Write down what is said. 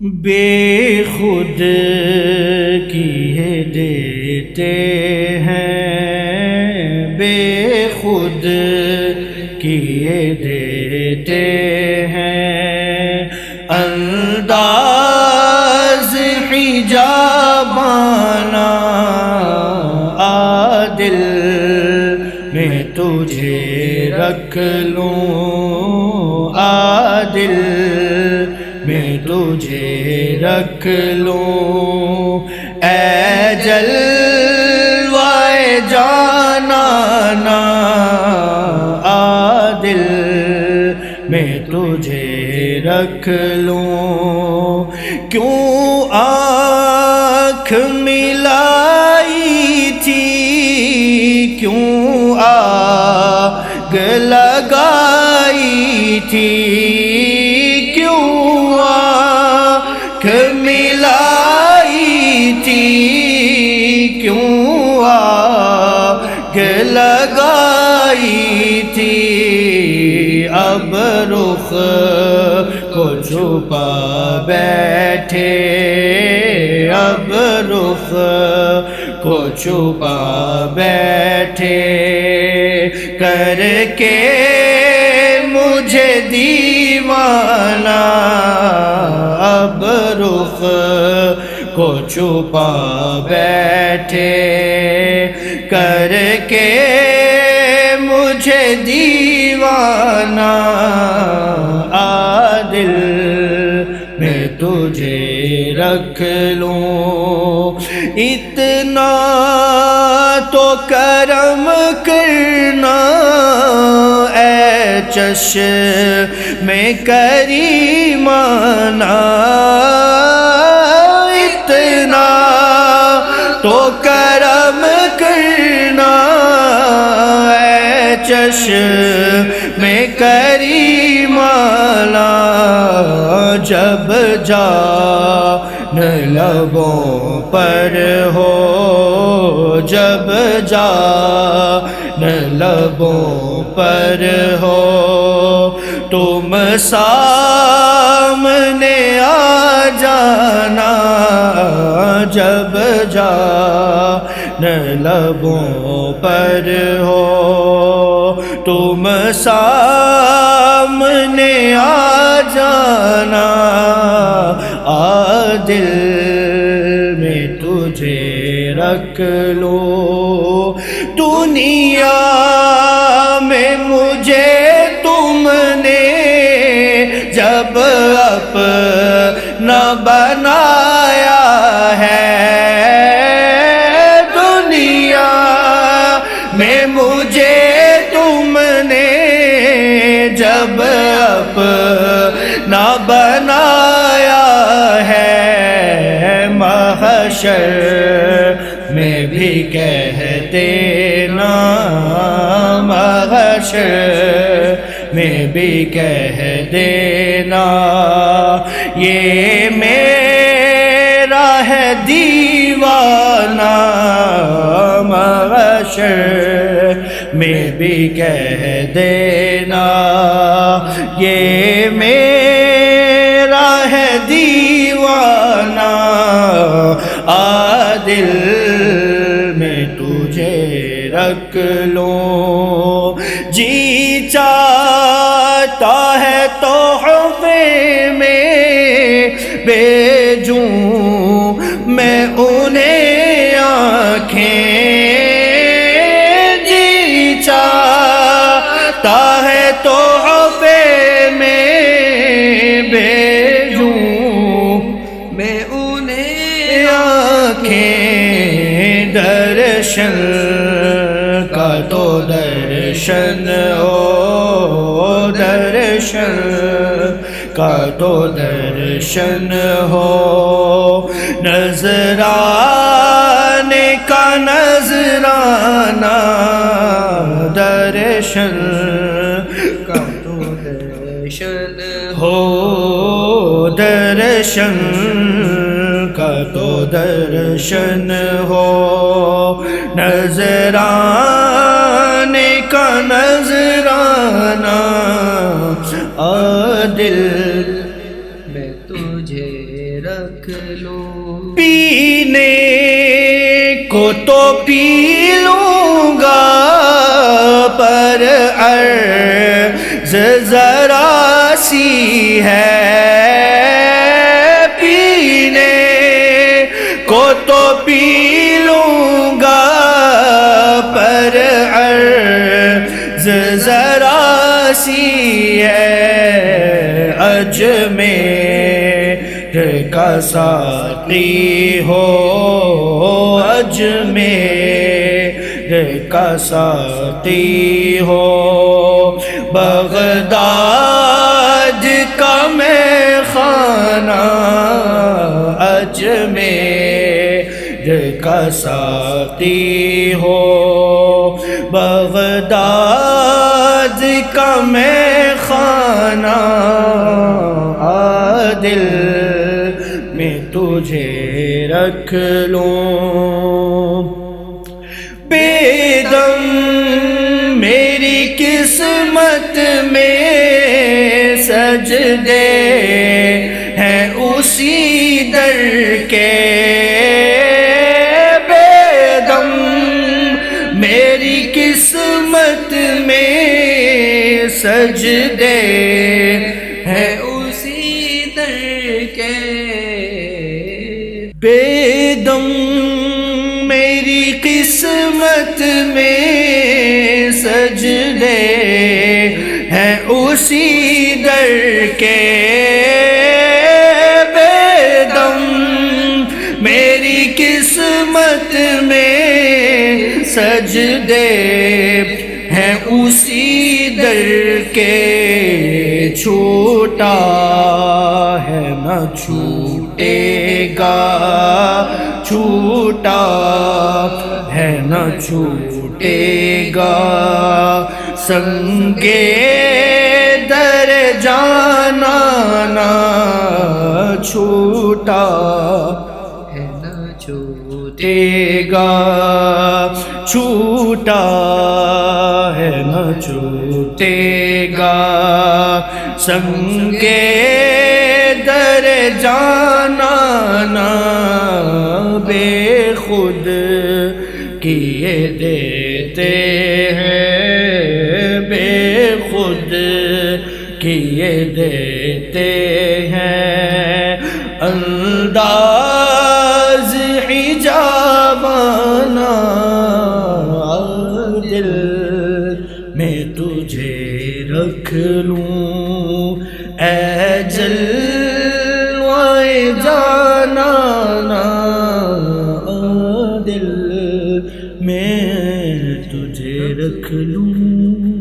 بے خود کیے دیتے ہیں، بے خود کیے دیتے ہیں، انداز حجابانہ عادل میں تجھے رکھ لوں، عادل میں تجھے رکھ لوں، اے جلوہ جانانا عادل میں تجھے رکھ لوں، کیوں آنکھ ملائی تھی، کیوں آگ لگائی تھی، ملائی تھی، کیوں آگ لگائی تھی، اب رخ کو چھپا بیٹھے، اب رخ کو چھپا بیٹھے، کر کے مجھے دیوانہ، اب رخ کو چھپا بیٹھے، کر کے مجھے دیوانہ، عادل میں تجھے رکھ لوں، اتنا تو کرم کرنا اے چشم کریمانہ، اتنا تو کرم کرنا اے چشم کریمانہ، جب جان لبوں پر ہو، جب جان لبوں پر ہو، تم سامنے آ جانا، جب جان لبوں پر ہو، تم سامنے آ جانا، عادل میں تجھے رکھ لوں، دنیا میں مجھے تم نے جب اپنا بنایا ہے، دنیا میں مجھے تم نے جب اپنا بنایا ہے، محشر میں بھی کہہ دینا، محشر میں بھی کہہ دینا، یہ میرا ہے دیوانہ، محشر میں بھی کہہ دینا، یہ میرا ہے دیوانہ، عادل میں تجھے رکھ لوں، جی چاہتا ہے تحفے میں بھیجوں میں انہیں آنکھیں، جی چاہتا ہے تحفے میں بھیجوں میں انہیں آنکھیں، درشن کا تو درشن ہو، درشن کا تو درشن ہو، نذرانے کا نذرانہ، درشن کا تو درشن ہو، درشن کا تو درشن ہو، نذرانے کا نذرانہ، عادل میں تجھے رکھ لوں. پینے کو تو پی لوں گا پر عرض ذرا سی ہے. پینے کو تو پی لوں گا پر عرض ذرا سی ہے. اجمیر کا ساقی ہو اجمیر کا ساقی ہو بغداد کا میں خانہ اجمیر کا ساقی ہو بغداد کا میں خانہ. دل میں تجھے رکھ لوں. بے دم میری قسمت میں سجدے ہیں اسی در کے. بے دم میری قسمت میں سجدے ہیں اسی در کے. بے دم میری قسمت میں سجدے ہیں اسی در کے. بے دم میری قسمت میں سجدے ہیں اسی در کے. چھوٹا ہے نہ چھوٹے گا چھوٹا ہے نہ چھوٹے گا. سنگے در جانا نہ چھوٹا ہے نہ چھوٹے گا. چھوٹا ہے نہ چھوٹے گا. سنگے در جانا نہ بے خود کیے دیتے ہیں بے خود کیے دیتے ہیں. انداز حجابانہ دل میں تجھے رکھ لوں. اے جلوائے جانانا دل میں تجھے رکھ لوں.